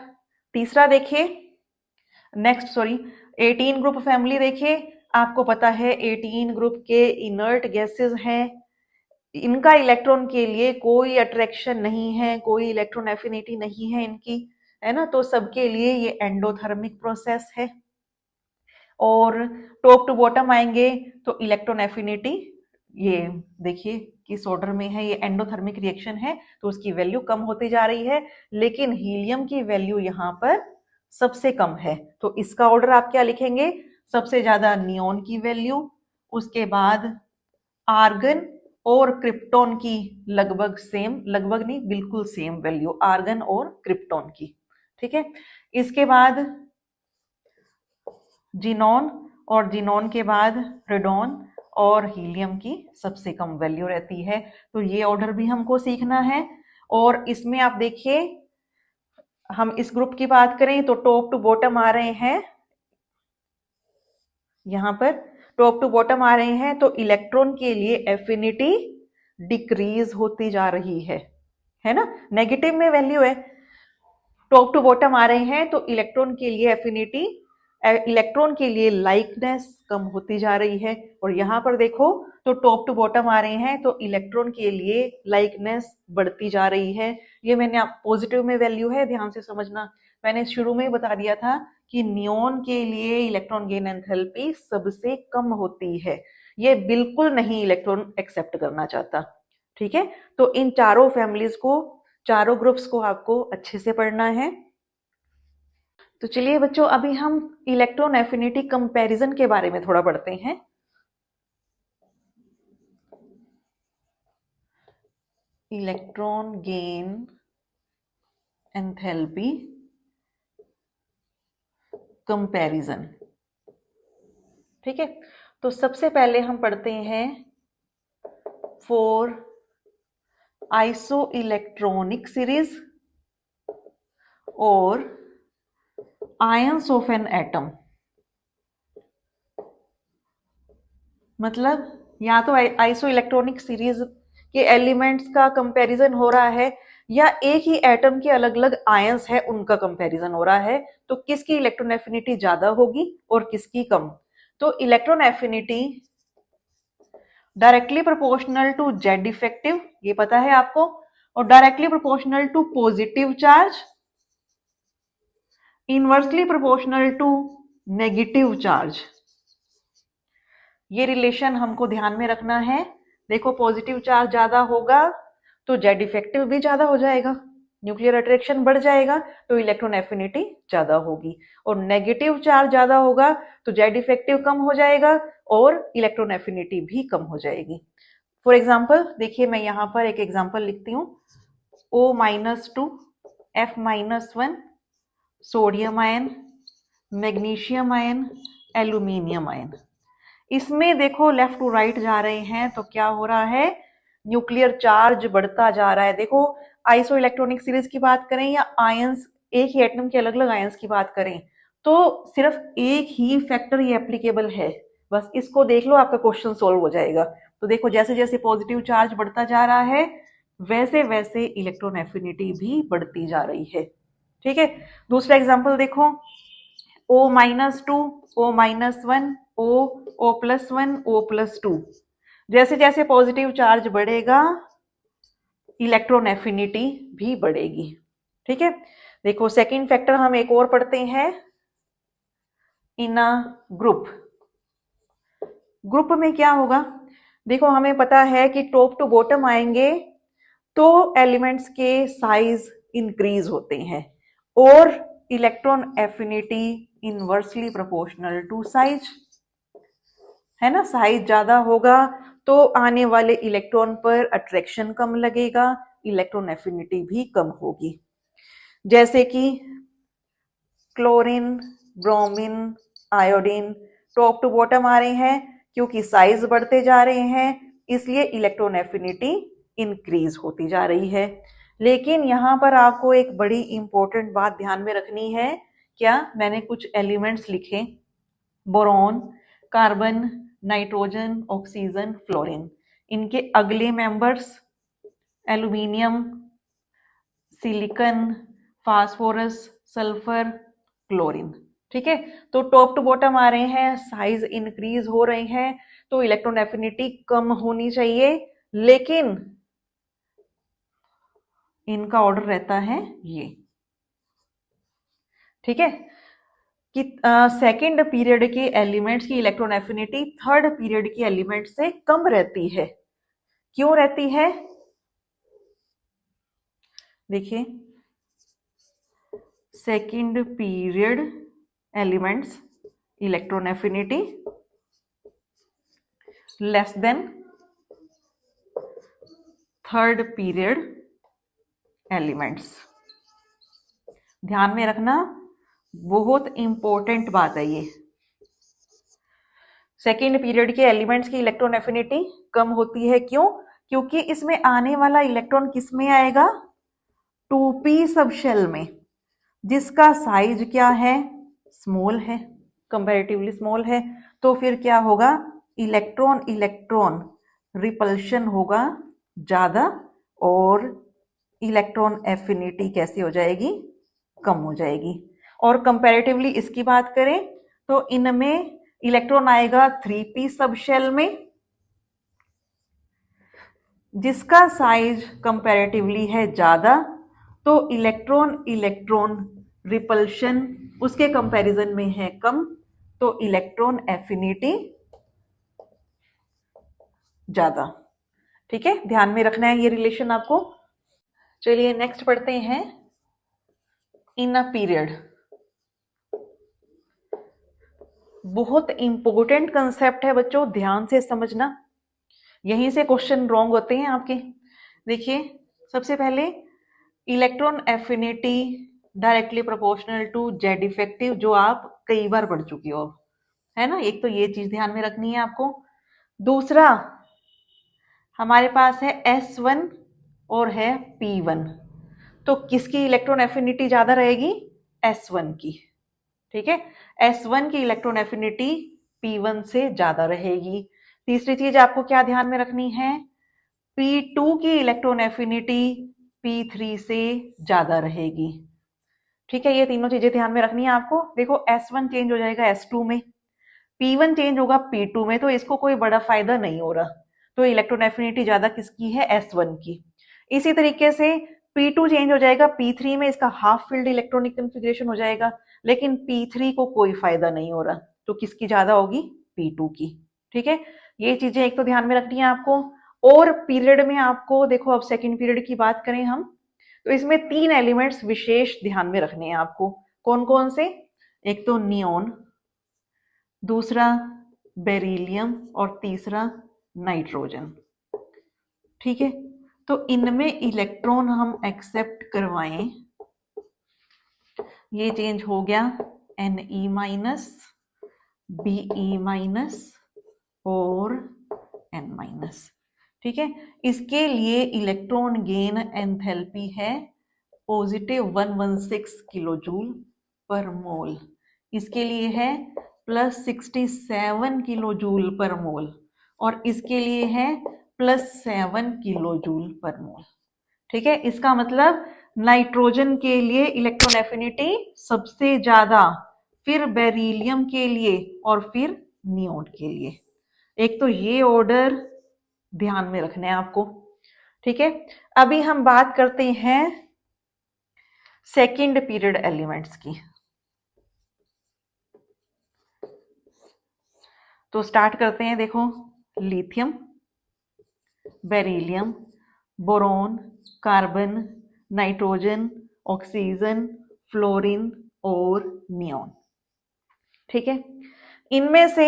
तीसरा देखिए, नेक्स्ट 18 ग्रुप फैमिली देखिए। आपको पता है 18 ग्रुप के इनर्ट गैसेस हैं, इनका इलेक्ट्रॉन के लिए कोई अट्रैक्शन नहीं है, कोई इलेक्ट्रॉन एफिनिटी नहीं है इनकी, है ना। तो सबके लिए ये एंडोथर्मिक प्रोसेस है। और टॉप टू बॉटम आएंगे तो इलेक्ट्रॉन एफिनिटी, ये देखिए किस ऑर्डर में है, ये एंडोथर्मिक रिएक्शन है तो उसकी वैल्यू कम होती जा रही है। लेकिन हीलियम की वैल्यू यहाँ पर सबसे कम है, तो इसका ऑर्डर आप क्या लिखेंगे? सबसे ज्यादा नियोन की वैल्यू, उसके बाद आर्गन और क्रिप्टॉन की लगभग सेम, लगभग नहीं बिल्कुल सेम वैल्यू आर्गन और क्रिप्टॉन की। ठीक है, इसके बाद जिनॉन, और जिनॉन के बाद रेडॉन और हीलियम की सबसे कम वैल्यू रहती है। तो ये ऑर्डर भी हमको सीखना है। और इसमें आप देखिए, हम इस ग्रुप की बात करें तो टॉप टू बॉटम आ रहे हैं, यहां पर टॉप टू बॉटम आ रहे हैं तो इलेक्ट्रॉन के लिए एफिनिटी डिक्रीज होती जा रही है ना, नेगेटिव में वैल्यू है। टॉप टू बॉटम आ रहे हैं तो इलेक्ट्रॉन के लिए एफिनिटी, इलेक्ट्रॉन के लिए लाइकनेस कम होती जा रही है। और यहां पर देखो तो टॉप टू बॉटम आ रहे हैं तो इलेक्ट्रॉन के लिए लाइकनेस बढ़ती जा रही है। ये मैंने आप पॉजिटिव में वैल्यू है, ध्यान से समझना। मैंने शुरू में ही बता दिया था कि नियोन के लिए इलेक्ट्रॉन गेन एंथैल्पी सबसे कम होती है, ये बिल्कुल नहीं इलेक्ट्रॉन एक्सेप्ट करना चाहता। ठीक है, तो इन चारों फैमिलीज को, चारों ग्रुप्स को आपको अच्छे से पढ़ना है। तो चलिए बच्चों, अभी हम इलेक्ट्रॉन एफिनिटी कंपैरिजन के बारे में थोड़ा पढ़ते हैं। Electron gain enthalpy comparison. ठीक है, तो सबसे पहले हम पढ़ते हैं फॉर आइसो इलेक्ट्रॉनिक सीरीज और आयंस ऑफ एन एटम। मतलब या तो आइसो इलेक्ट्रॉनिक सीरीज के एलिमेंट्स का कंपैरिजन हो रहा है, या एक ही एटम के अलग अलग आयंस है उनका कंपैरिजन हो रहा है। तो किसकी इलेक्ट्रॉन एफिनिटी ज्यादा होगी और किसकी कम? तो electron affinity directly proportional to Z effective, ये पता है आपको, और directly proportional to positive charge, inversely proportional to negative charge. ये रिलेशन हमको ध्यान में रखना है। देखो, पॉजिटिव चार्ज ज्यादा होगा तो जेड इफेक्टिव भी ज्यादा हो जाएगा, न्यूक्लियर अट्रैक्शन बढ़ जाएगा तो इलेक्ट्रॉन एफिनिटी ज्यादा होगी। और नेगेटिव चार्ज ज्यादा होगा तो जेड इफेक्टिव कम हो जाएगा और इलेक्ट्रॉन एफिनिटी भी कम हो जाएगी। फॉर एग्जाम्पल देखिए, मैं यहाँ पर एक एग्जाम्पल लिखती हूँ, O-2 F-1 sodium ion, magnesium ion, aluminium ion. इसमें देखो लेफ्ट टू राइट जा रहे हैं तो क्या हो रहा है? न्यूक्लियर चार्ज बढ़ता जा रहा है। देखो, आइसो इलेक्ट्रॉनिक सीरीज की बात करें या आयंस, एक ही एटम के अलग अलग आयंस की बात करें, तो सिर्फ एक ही फैक्टर ये एप्लीकेबल है। बस इसको देख लो, आपका क्वेश्चन सोल्व हो जाएगा। तो देखो, जैसे जैसे पॉजिटिव चार्ज बढ़ता जा रहा है वैसे वैसे इलेक्ट्रॉन एफिनिटी भी बढ़ती जा रही है। ठीक है, दूसरा एग्जाम्पल देखो, O-2 O-1 O+1 O+2। जैसे जैसे पॉजिटिव चार्ज बढ़ेगा इलेक्ट्रॉन एफिनिटी भी बढ़ेगी। ठीक है, देखो सेकंड फैक्टर हम एक और पढ़ते हैं, इन अ ग्रुप। ग्रुप में क्या होगा? देखो, हमें पता है कि टॉप टू बॉटम आएंगे तो एलिमेंट्स के साइज इंक्रीज होते हैं और electron affinity inversely proportional to size, है ना। साइज ज्यादा होगा तो आने वाले इलेक्ट्रॉन पर अट्रैक्शन कम लगेगा इलेक्ट्रॉन एफिनिटी भी कम होगी। जैसे कि chlorine, bromine, iodine top to bottom आ रहे हैं क्योंकि साइज बढ़ते जा रहे हैं, इसलिए इलेक्ट्रॉन एफिनिटी इंक्रीज होती जा रही है। लेकिन यहाँ पर आपको एक बड़ी इंपॉर्टेंट बात ध्यान में रखनी है। क्या? मैंने कुछ एलिमेंट्स लिखे, boron, carbon, nitrogen, oxygen, fluorine. इनके अगले members aluminium, silicon, phosphorus, sulphur, chlorine. ठीक है, तो टॉप टू बॉटम आ रहे हैं, साइज इंक्रीज हो रहे हैं, तो इलेक्ट्रॉन एफिनिटी कम होनी चाहिए, लेकिन इनका ऑर्डर रहता है ये। ठीक है, कि सेकेंड पीरियड के एलिमेंट्स की इलेक्ट्रॉन एफिनिटी थर्ड पीरियड के एलिमेंट से कम रहती है। क्यों रहती है? देखिए, second period elements electron affinity less than third period elements. ध्यान में रखना, बहुत इंपॉर्टेंट बात है ये। सेकेंड पीरियड के एलिमेंट्स की इलेक्ट्रॉन एफिनिटी कम होती है। क्यों? क्योंकि इसमें आने वाला इलेक्ट्रॉन किस में आएगा? 2p सब शेल में, जिसका साइज क्या है? स्मॉल है, कंपैरेटिवली स्मॉल है। तो फिर क्या होगा? इलेक्ट्रॉन इलेक्ट्रॉन रिपल्शन होगा ज्यादा, और इलेक्ट्रॉन एफिनिटी कैसी हो जाएगी? कम हो जाएगी। और कंपैरेटिवली इसकी बात करें तो इनमें इलेक्ट्रॉन आएगा 3p सब शेल में, जिसका साइज कंपैरेटिवली है ज्यादा, तो इलेक्ट्रॉन इलेक्ट्रॉन रिपल्शन उसके कंपैरिजन में है कम, तो इलेक्ट्रॉन एफिनिटी ज्यादा। ठीक है, ध्यान में रखना है ये रिलेशन आपको। चलिए नेक्स्ट पढ़ते हैं, इन अ पीरियड। बहुत इंपॉर्टेंट कंसेप्ट है बच्चों, ध्यान से समझना, यहीं से क्वेश्चन रॉन्ग होते हैं आपके। देखिए, सबसे पहले electron affinity directly proportional to Z effective, जो आप कई बार पढ़ चुकी हो, है ना। एक तो ये चीज ध्यान में रखनी है आपको। दूसरा, हमारे पास है S1 और है P1, तो किसकी इलेक्ट्रॉन एफिनिटी ज्यादा रहेगी? S1 की। ठीक है, S1 की इलेक्ट्रॉन एफिनिटी P1 से ज्यादा रहेगी। तीसरी चीज आपको क्या ध्यान में रखनी है? P2 की इलेक्ट्रॉन एफिनिटी P3 से ज्यादा रहेगी। ठीक है, ये तीनों चीजें ध्यान में रखनी है आपको। देखो, S1 चेंज हो जाएगा S2 में, P1 चेंज होगा P2 में, तो इसको कोई बड़ा फायदा नहीं हो रहा, तो इलेक्ट्रॉन एफिनिटी ज्यादा किसकी है? S1 की। इसी तरीके से P2 चेंज हो जाएगा P3 में, इसका हाफ फील्ड इलेक्ट्रॉनिक कन्फिग्रेशन हो जाएगा, लेकिन P3 को कोई फायदा नहीं हो रहा, तो किसकी ज्यादा होगी? P2 की। ठीक है, ये चीजें एक तो ध्यान में रखनी है आपको। और पीरियड में आपको देखो, अब सेकेंड पीरियड की बात करें हम, तो इसमें 3 एलिमेंट्स विशेष ध्यान में रखने हैं आपको। कौन कौन से? एक तो नियोन, दूसरा बेरिलियम, और तीसरा नाइट्रोजन। ठीक है, तो इनमें इलेक्ट्रॉन हम एक्सेप्ट करवाएं, ये चेंज हो गया Ne माइनस, Be माइनस और N माइनस। ठीक है, इसके लिए इलेक्ट्रॉन गेन एंथैल्पी है पॉजिटिव 116 किलो जूल पर मोल, इसके लिए है प्लस 67 किलो जूल पर मोल, और इसके लिए है प्लस 7 किलो जूल पर मोल। ठीक है, इसका मतलब नाइट्रोजन के लिए इलेक्ट्रॉन एफिनिटी सबसे ज्यादा, फिर बेरिलियम के लिए, और फिर नियोन के लिए। एक तो ये ऑर्डर ध्यान में रखना है आपको। ठीक है, अभी हम बात करते हैं सेकेंड पीरियड एलिमेंट्स की। तो स्टार्ट करते हैं। देखो, lithium, beryllium, boron, carbon, nitrogen, oxygen, fluorine और नियोन। ठीक है, इनमें से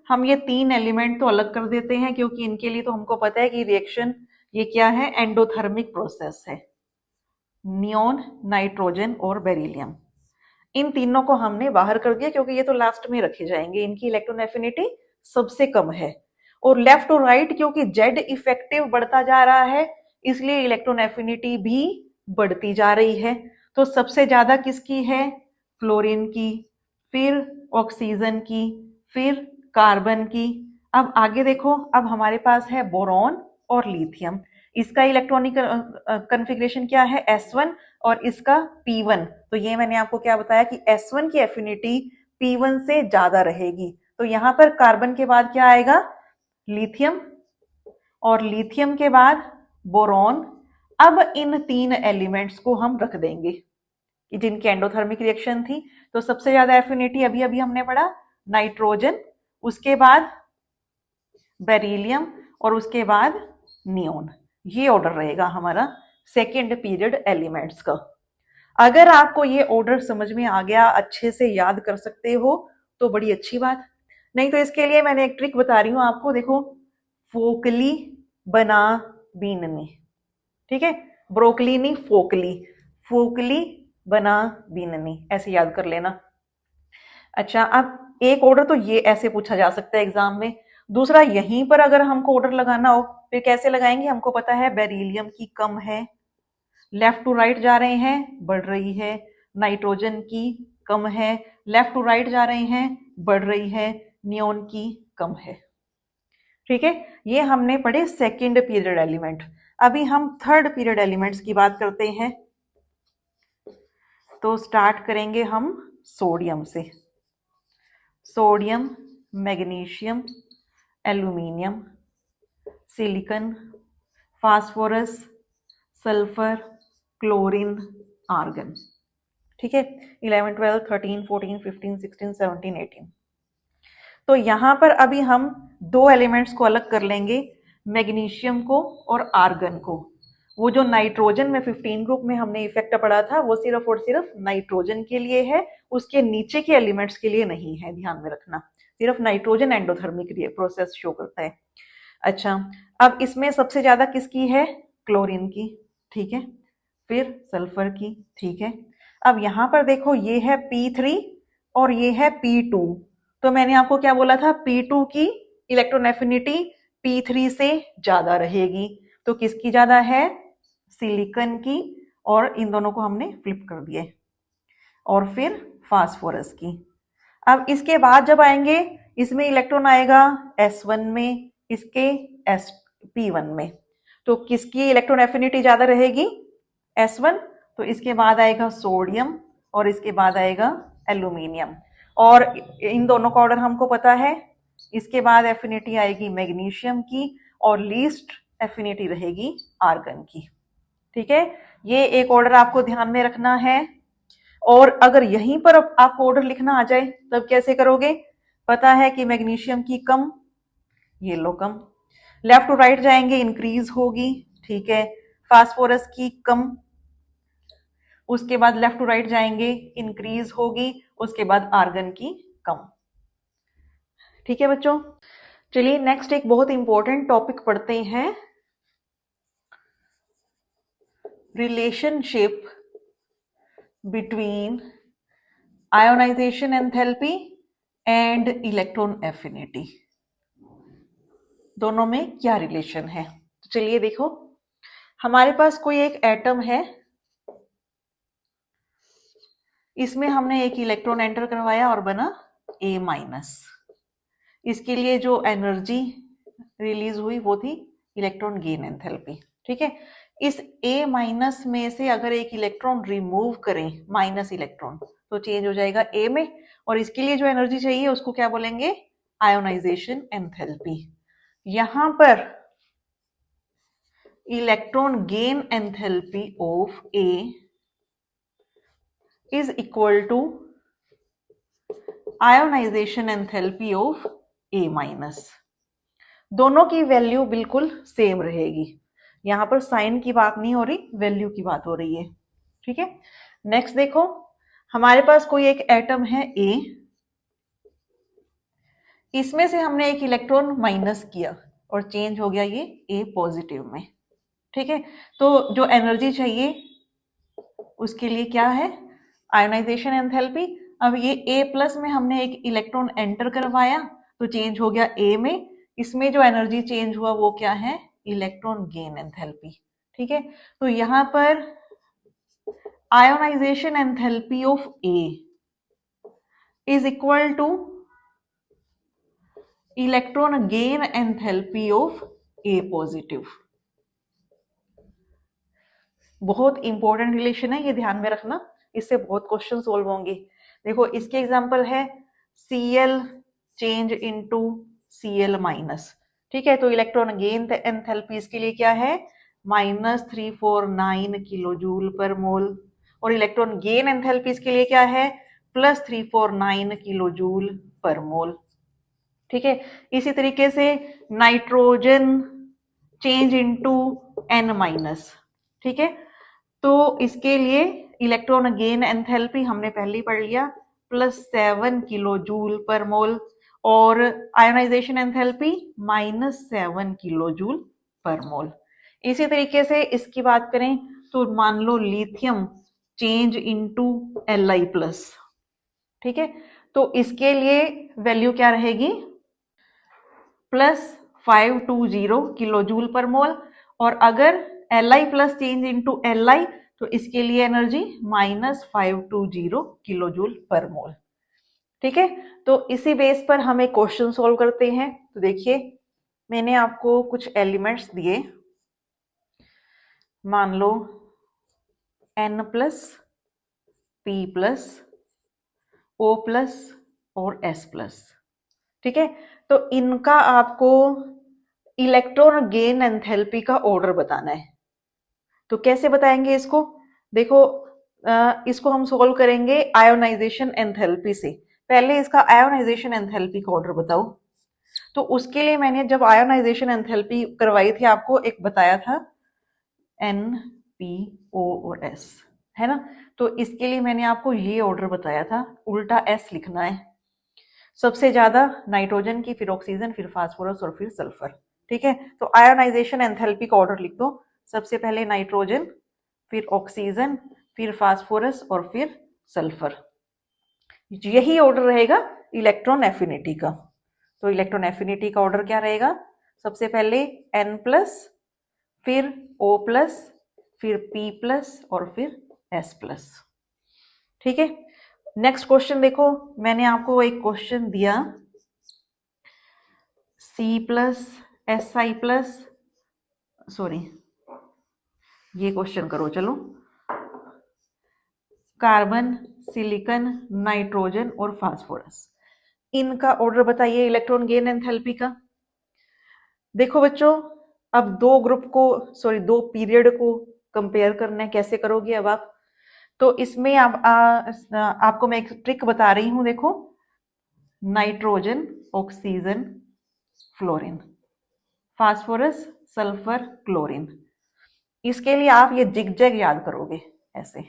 हम ये 3 एलिमेंट तो अलग कर देते हैं, क्योंकि इनके लिए तो हमको पता है कि रिएक्शन ये क्या है? एंडोथर्मिक प्रोसेस है। नियोन, नाइट्रोजन और बेरिलियम, इन तीनों को हमने बाहर कर दिया क्योंकि ये तो लास्ट में रखे जाएंगे, इनकी इलेक्ट्रॉन एफिनिटी सबसे कम है। और लेफ्ट टू राइट क्योंकि जेड इफेक्टिव बढ़ता जा रहा है इसलिए इलेक्ट्रॉन एफिनिटी भी बढ़ती जा रही है। तो सबसे ज्यादा किसकी है? फ्लोरीन की, फिर ऑक्सीजन की, फिर कार्बन की। अब आगे देखो, अब हमारे पास है बोरॉन और लिथियम। इसका इलेक्ट्रॉनिक कन्फिग्रेशन क्या है? S1 और इसका P1। तो ये मैंने आपको क्या बताया कि S1 की एफिनिटी P1 से ज्यादा रहेगी। तो यहां पर कार्बन के बाद क्या आएगा? लिथियम, और लिथियम के बाद बोरॉन। अब इन तीन एलिमेंट्स को हम रख देंगे कि जिनकी एंडोथर्मिक रिएक्शन थी। तो सबसे ज्यादा एफिनिटी अभी अभी हमने पढ़ा नाइट्रोजन, उसके बाद बेरिलियम और उसके बाद नियोन। ये ऑर्डर रहेगा हमारा सेकेंड पीरियड एलिमेंट्स का। अगर आपको ये ऑर्डर समझ में आ गया, अच्छे से याद कर सकते हो तो बड़ी अच्छी बात, नहीं तो इसके लिए मैंने एक ट्रिक बता रही हूं आपको। देखो, फोकली बना बीननी, ठीक है? ब्रोकली नहीं, फोकली, फोकली बना बीननी, ऐसे याद कर लेना। अच्छा, अब एक ऑर्डर तो ये ऐसे पूछा जा सकता है एग्जाम में। दूसरा, यहीं पर अगर हमको ऑर्डर लगाना हो फिर कैसे लगाएंगे? हमको पता है बेरिलियम की कम है, लेफ्ट टू राइट जा रहे हैं, बढ़ रही है। नाइट्रोजन की कम है, लेफ्ट टू राइट जा रहे हैं, बढ़ रही है। नियोन की कम है। ठीक है, ये हमने पढ़े सेकेंड पीरियड एलिमेंट। अभी हम थर्ड पीरियड एलिमेंट्स की बात करते हैं। तो स्टार्ट करेंगे हम सोडियम से। Sodium, magnesium, aluminium, silicon, phosphorus, sulphur, chlorine, argon. ठीक है, 11, 12, 13, 14, 15, 16, 17, 18। तो यहां पर अभी हम दो एलिमेंट्स को अलग कर लेंगे, मैग्नीशियम को और आर्गन को। वो जो नाइट्रोजन में 15 ग्रुप में हमने इफेक्ट पढ़ा था वो सिर्फ और सिर्फ नाइट्रोजन के लिए है, उसके नीचे के एलिमेंट्स के लिए नहीं है, ध्यान में रखना। सिर्फ नाइट्रोजन एंडोथर्मिक प्रोसेस शो करता है। अच्छा, अब इसमें सबसे ज्यादा किसकी है? क्लोरीन की, ठीक है, फिर सल्फर की, ठीक है। अब यहां पर देखो, ये है P3 और ये है P2। तो मैंने आपको क्या बोला था? P2 की इलेक्ट्रॉन एफिनिटी P3 से ज्यादा रहेगी। तो किसकी ज्यादा है? सिलिकॉन की, और इन दोनों को हमने फ्लिप कर दिए। और फिर फास्फोरस की। अब इसके बाद जब आएंगे, इसमें इलेक्ट्रॉन आएगा S1 में, इसके P1 में। तो किसकी इलेक्ट्रॉन एफिनिटी ज्यादा रहेगी? S1। तो इसके बाद आएगा सोडियम और इसके बाद आएगा एल्यूमिनियम। और इन दोनों का ऑर्डर हमको पता है। इसके बाद एफिनिटी आएगी मैग्नीशियम की और लीस्ट एफिनिटी रहेगी आर्गन की। ठीक है, ये एक ऑर्डर आपको ध्यान में रखना है। और अगर यहीं पर आपको ऑर्डर लिखना आ जाए तब कैसे करोगे? पता है कि मैग्नीशियम की कम, ये लो कम, लेफ्ट टू राइट जाएंगे इंक्रीज होगी, ठीक है। फास्फोरस की कम, उसके बाद लेफ्ट टू राइट जाएंगे इंक्रीज होगी, उसके बाद आर्गन की कम। ठीक है बच्चों, चलिए नेक्स्ट एक बहुत इंपॉर्टेंट टॉपिक पढ़ते हैं, relationship between ionisation enthalpy and electron affinity. दोनों में क्या रिलेशन है? तो चलिए देखो, हमारे पास कोई एक एटम है, इसमें हमने एक इलेक्ट्रॉन एंटर करवाया और बना A-। इसके लिए जो एनर्जी रिलीज हुई वो थी इलेक्ट्रॉन गेन एंथैल्पी। ठीक है, इस A- में से अगर एक इलेक्ट्रॉन रिमूव करें, माइनस इलेक्ट्रॉन, तो चेंज हो जाएगा A में, और इसके लिए जो एनर्जी चाहिए उसको क्या बोलेंगे? Ionisation enthalpy. यहां पर electron gain enthalpy of A is equal to ionisation enthalpy of A-। दोनों की वैल्यू बिल्कुल सेम रहेगी, यहां पर साइन की बात नहीं हो रही, वैल्यू की बात हो रही है। ठीक है, नेक्स्ट देखो, हमारे पास कोई एक एटम है A, इसमें से हमने एक इलेक्ट्रॉन माइनस किया और चेंज हो गया ये A पॉजिटिव में। ठीक है, तो जो एनर्जी चाहिए उसके लिए क्या है, आयोनाइजेशन एंथैल्पी। अब ये ए प्लस में हमने एक इलेक्ट्रॉन एंटर करवाया तो चेंज हो गया ए में, इसमें जो एनर्जी चेंज हुआ वो क्या है, इलेक्ट्रॉन गेन एंथैल्पी। ठीक है, तो यहां पर ionisation enthalpy of A is equal two electron gain enthalpy of A positive. बहुत इंपॉर्टेंट रिलेशन है, ये ध्यान में रखना, इससे बहुत क्वेश्चन सोल्व होंगे। देखो इसके एग्जांपल है Cl change into Cl minus. ठीक है, तो इलेक्ट्रॉन गेन एंथैल्पी इसके लिए क्या है, -349 किलो जूल पर मोल, और इलेक्ट्रॉन गेन एंथैल्पी इसके लिए क्या है, +349 किलो जूल पर मोल। ठीक है, इसी तरीके से nitrogen change into N minus. ठीक है, तो इसके लिए इलेक्ट्रॉन गेन एंथैल्पी हमने पहले ही पढ़ लिया, +7 किलो जूल पर मोल, और ionisation enthalpy -7 kilo joule per मोल। इसी तरीके से इसकी बात करें तो मान लो लिथियम चेंज इनटू Li+। ठीक है, तो इसके लिए वैल्यू क्या रहेगी, +520 किलो जूल पर मोल, और अगर Li+ चेंज इनटू Li तो इसके लिए एनर्जी -520 किलो जूल पर मोल। ठीक है, तो इसी बेस पर हम एक क्वेश्चन सोल्व करते हैं। तो देखिए मैंने आपको कुछ एलिमेंट्स दिए, मान लो N+, P+, O+ और S+। ठीक है, तो इनका आपको इलेक्ट्रॉन गेन एंथैल्पी का ऑर्डर बताना है। तो कैसे बताएंगे इसको, देखो इसको हम सोल्व करेंगे आयोनाइजेशन एंथैल्पी से। पहले इसका आयोनाइजेशन एंथैल्पी का ऑर्डर बताओ। तो उसके लिए मैंने जब आयोनाइजेशन एंथैल्पी करवाई थी आपको एक बताया था N, P, O और S, है ना। तो इसके लिए मैंने आपको ये ऑर्डर बताया था, उल्टा S लिखना है, सबसे ज्यादा नाइट्रोजन की, फिर ऑक्सीजन, फिर फास्फोरस और फिर सल्फर। ठीक है, तो आयोनाइजेशन एंथैल्पी का ऑर्डर लिख दो, सबसे पहले नाइट्रोजन, फिर ऑक्सीजन, फिर फास्फोरस और फिर सल्फर। यही ऑर्डर रहेगा इलेक्ट्रॉन एफिनिटी का। तो इलेक्ट्रॉन एफिनिटी का ऑर्डर क्या रहेगा, सबसे पहले N+, फिर O+, फिर P+, और फिर S+। ठीक है, नेक्स्ट क्वेश्चन देखो, मैंने आपको एक क्वेश्चन दिया C+Si+, सॉरी ये क्वेश्चन करो चलो, कार्बन, सिलिकॉन, नाइट्रोजन और फास्फोरस, इनका ऑर्डर बताइए इलेक्ट्रॉन गेन एंथैल्पी का। देखो बच्चों, अब दो ग्रुप को, सॉरी दो पीरियड को कंपेयर करना है, कैसे करोगे अब आप, तो इसमें आपको मैं एक ट्रिक बता रही हूं। देखो nitrogen, oxygen, fluorine, phosphorus, sulphur, chlorine, इसके लिए आप ये जिगजैग याद करोगे ऐसे।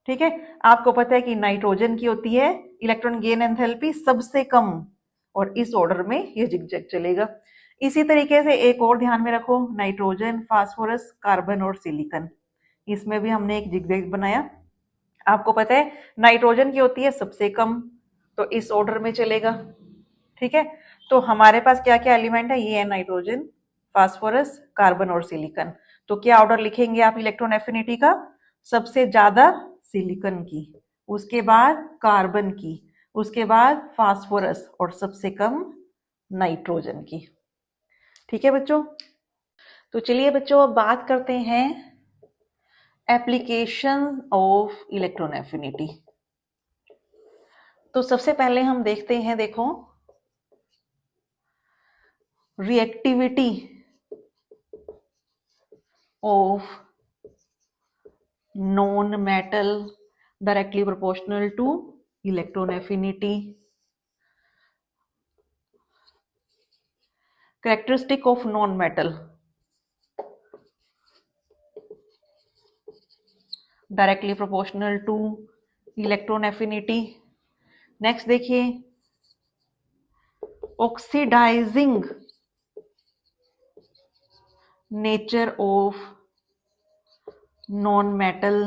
ठीक है, आपको पता है कि नाइट्रोजन की होती है इलेक्ट्रॉन गेन एंथैल्पी सबसे कम, और इस ऑर्डर में ये जिगजैग चलेगा। इसी तरीके से एक और ध्यान में रखो, नाइट्रोजन, फास्फोरस, कार्बन और सिलिकॉन, इसमें भी हमने एक जिगजैग बनाया। आपको पता है नाइट्रोजन की होती है सबसे कम, तो इस ऑर्डर में चलेगा। ठीक है, तो हमारे पास क्या क्या एलिमेंट है, ये है नाइट्रोजन, फास्फोरस, कार्बन और सिलिकॉन। तो क्या ऑर्डर लिखेंगे आप इलेक्ट्रॉन एफिनिटी का, सबसे ज्यादा सिलिकॉन की, उसके बाद कार्बन की, उसके बाद फास्फोरस और सबसे कम नाइट्रोजन की। ठीक है बच्चों, तो चलिए बच्चों अब बात करते हैं एप्लीकेशन ऑफ इलेक्ट्रॉन एफिनिटी। तो सबसे पहले हम देखते हैं, देखो reactivity of known metal directly proportional to electron affinity. Characteristic of non metal directly proportional to electron affinity. Next देखिए oxidising nature of non metal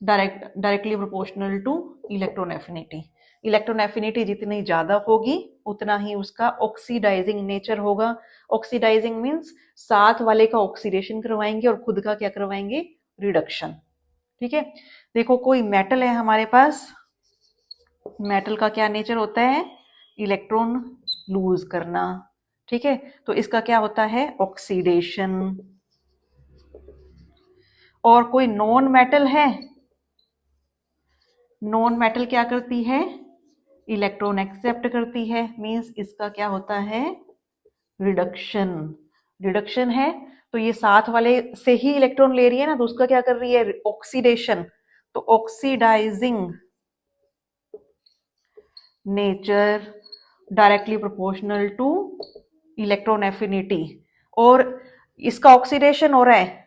directly proportional to electron affinity. Electron affinity जितनी ज्यादा होगी उतना ही उसका oxidising nature होगा। Oxidising means साथ वाले का ऑक्सीडेशन करवाएंगे और खुद का क्या करवाएंगे, रिडक्शन। ठीक है, देखो कोई मेटल है हमारे पास, मेटल का क्या नेचर होता है, इलेक्ट्रॉन लूज करना। ठीक है, तो इसका क्या होता है, ऑक्सीडेशन। और कोई नॉन मेटल है, नॉन मेटल क्या करती है, इलेक्ट्रॉन एक्सेप्ट करती है, मींस इसका क्या होता है, रिडक्शन। रिडक्शन है तो ये साथ वाले से ही इलेक्ट्रॉन ले रही है ना, तो उसका क्या कर रही है, ऑक्सीडेशन। तो oxidising nature directly proportional to electron affinity. और इसका ऑक्सीडेशन हो रहा है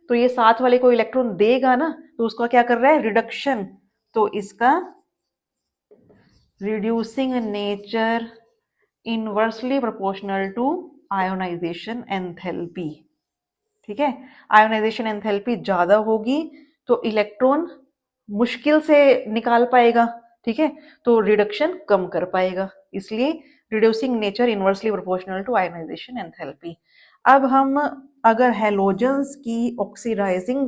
तो ये साथ वाले को इलेक्ट्रॉन देगा ना, तो उसका क्या कर रहा है, रिडक्शन। तो इसका reducing nature inversely proportional to ionisation enthalpy. ठीक है, आयोनाइजेशन एंथैल्पी ज्यादा होगी तो इलेक्ट्रॉन मुश्किल से निकाल पाएगा। ठीक है, तो रिडक्शन कम कर पाएगा, इसलिए reducing nature inversely proportional to ionisation enthalpy. अब हम अगर हैलोजेंस की ऑक्सीडाइजिंग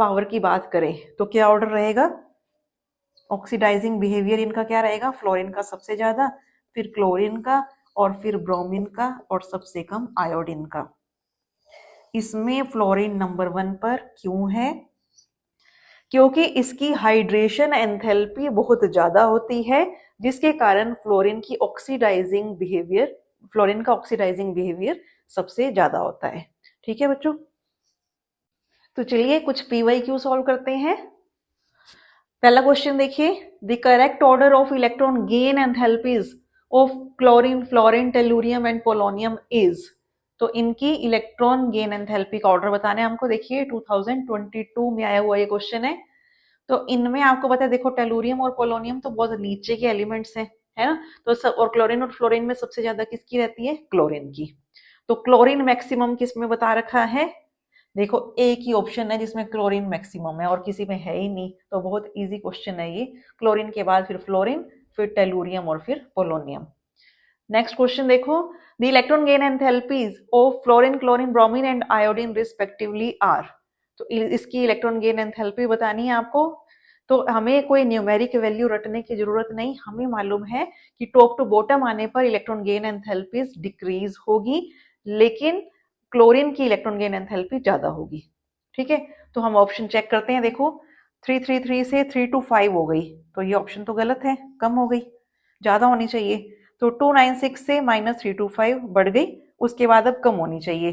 पावर की बात करें तो क्या ऑर्डर रहेगा, ऑक्सीडाइजिंग बिहेवियर इनका क्या रहेगा, फ्लोरीन का सबसे ज्यादा, फिर क्लोरीन का, और फिर ब्रोमीन का, और सबसे कम आयोडीन का। इसमें फ्लोरीन नंबर 1 पर क्यों है, क्योंकि इसकी हाइड्रेशन एंथैल्पी बहुत ज्यादा होती है, जिसके कारण फ्लोरीन की ऑक्सीडाइजिंग बिहेवियर, फ्लोरीन का ऑक्सीडाइजिंग बिहेवियर सबसे ज्यादा होता है। ठीक है बच्चों, तो चलिए कुछ PYQ सॉल्व करते हैं। पहला क्वेश्चन देखिए, the correct order of electron gain enthalpies of chlorine, fluorine, tellurium and polonium is. तो इनकी इलेक्ट्रॉन गेन एंथैल्पी का ऑर्डर बताना है हमको। देखिए 2022 में आया हुआ ये क्वेश्चन है। तो इनमें आपको पता है, देखो टेलुरियम और पोलोनियम तो बहुत नीचे के एलिमेंट्स हैं, है ना, तो सब, और क्लोरीन और फ्लोरीन में सबसे ज्यादा किसकी रहती है, क्लोरीन की। तो क्लोरीन मैक्सिमम किस में बता रखा है, देखो एक ही ऑप्शन है जिसमें क्लोरीन मैक्सिमम है और किसी में है ही नहीं, तो बहुत इजी क्वेश्चन है ये। क्लोरीन के बाद फिर फ्लोरीन, फिर टेलुरियम और फिर पोलोनियम। नेक्स्ट क्वेश्चन देखो, the electron gain enthalpies of fluorine, chlorine, bromine and iodine respectively are. तो इसकी इलेक्ट्रॉन गेन एंथैल्पी बतानी है आपको। तो हमें कोई न्यूमेरिक वैल्यू रटने की जरूरत नहीं, हमें मालूम है कि टॉप टू बॉटम आने पर इलेक्ट्रॉन गेन एंथैल्पीज डिक्रीज होगी, लेकिन क्लोरीन की इलेक्ट्रॉन गेन एंथैल्पी ज्यादा होगी। ठीक है, तो हम ऑप्शन चेक करते हैं। देखो 333 से 325 हो गई, तो ये ऑप्शन तो गलत है, कम हो गई, ज्यादा होनी चाहिए। तो 296 से -325 बढ़ गई, उसके बाद अब कम होनी चाहिए,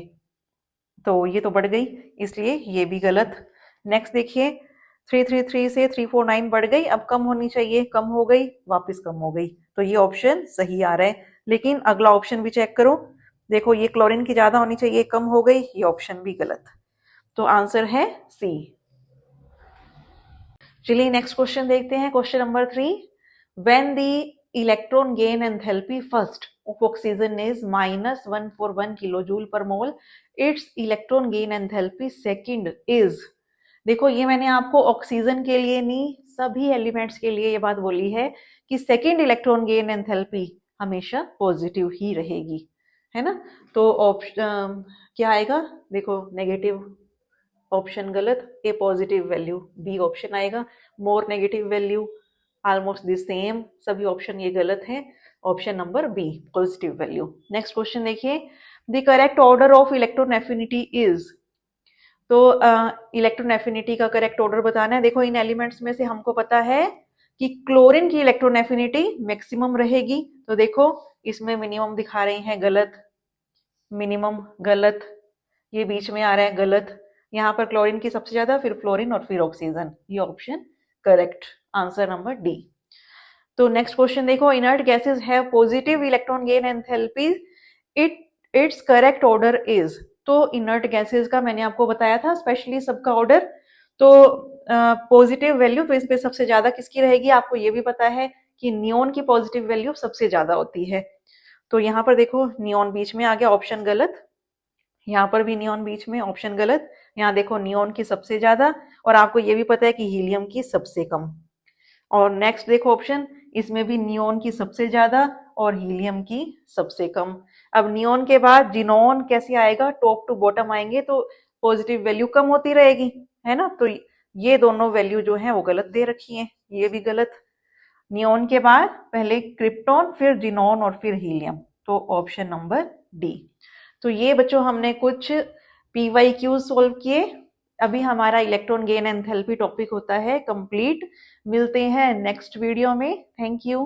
तो ये तो बढ़ गई, इसलिए ये भी गलत। नेक्स्ट देखिए 333 से 349 बढ़ गई, अब कम होनी चाहिए, कम हो गई, वापस कम हो गई, तो ये ऑप्शन सही आ रहा है। लेकिन अगला ऑप्शन भी चेक करो, देखो ये क्लोरीन की ज्यादा होनी चाहिए, कम हो गई, ये ऑप्शन भी गलत। तो आंसर है सी। चलिए नेक्स्ट क्वेश्चन देखते हैं, question number 3। When the electron gain enthalpy first of oxygen is -141 kilojoule per mole, its electron gain enthalpy second is. देखो ये मैंने आपको ऑक्सीजन के लिए नहीं, सभी एलिमेंट्स के लिए ये बात बोली है कि सेकंड इलेक्ट्रॉन गेन एंथैल्पी हमेशा पॉजिटिव ही रहेगी, है ना। तो ऑप्शन क्या आएगा, देखो नेगेटिव ऑप्शन गलत, A positive value, B option आएगा, more negative value, almost the same, सभी ऑप्शन ये गलत है, option number B positive value. Next question देखिए, the correct order of electron affinity is. तो इलेक्ट्रॉन एफिनिटी का करेक्ट ऑर्डर बताना है। देखो इन एलिमेंट्स में से हमको पता है कि क्लोरीन की इलेक्ट्रॉन एफिनिटी मैक्सिमम रहेगी, तो देखो इसमें मिनिमम दिखा रहे हैं, गलत, मिनिमम गलत, ये बीच में आ रहा है गलत, यहाँ पर क्लोरीन की सबसे ज्यादा, फिर फ्लोरीन और फिर ऑक्सीजन, ये option correct, answer number D. तो नेक्स्ट क्वेश्चन देखो, inert gases have positive electron gain enthalpy, it's correct order is. तो इनर्ट गैसेस का मैंने आपको बताया था स्पेशली सबका ऑर्डर, तो पॉजिटिव वैल्यू तो इस पे सबसे ज्यादा किसकी रहेगी, आपको ये भी पता है कि नियोन की पॉजिटिव वैल्यू सबसे ज्यादा होती है। तो यहाँ पर देखो नियोन बीच में आ गया, ऑप्शन गलत, यहाँ पर भी नियॉन बीच में, ऑप्शन गलत। यहाँ देखो नियॉन की सबसे ज्यादा, और आपको ये भी पता है कि हीलियम की सबसे कम। और नेक्स्ट देखो ऑप्शन, इसमें भी नियॉन की सबसे ज्यादा और हीलियम की सबसे कम। अब नियॉन के बाद जिनॉन कैसे आएगा, टॉप टू बॉटम आएंगे तो पॉजिटिव वैल्यू कम होती रहेगी, है ना। तो ये दोनों वैल्यू जो है वो गलत दे रखी है, ये भी गलत। नियॉन के बाद पहले क्रिप्टॉन, फिर जिनॉन और फिर हीलियम, तो ऑप्शन नंबर डी। तो ये बच्चों हमने कुछ PYQ सॉल्व किए। अभी हमारा इलेक्ट्रॉन गेन एंथैल्पी टॉपिक होता है कंप्लीट। मिलते हैं नेक्स्ट वीडियो में। Thank you.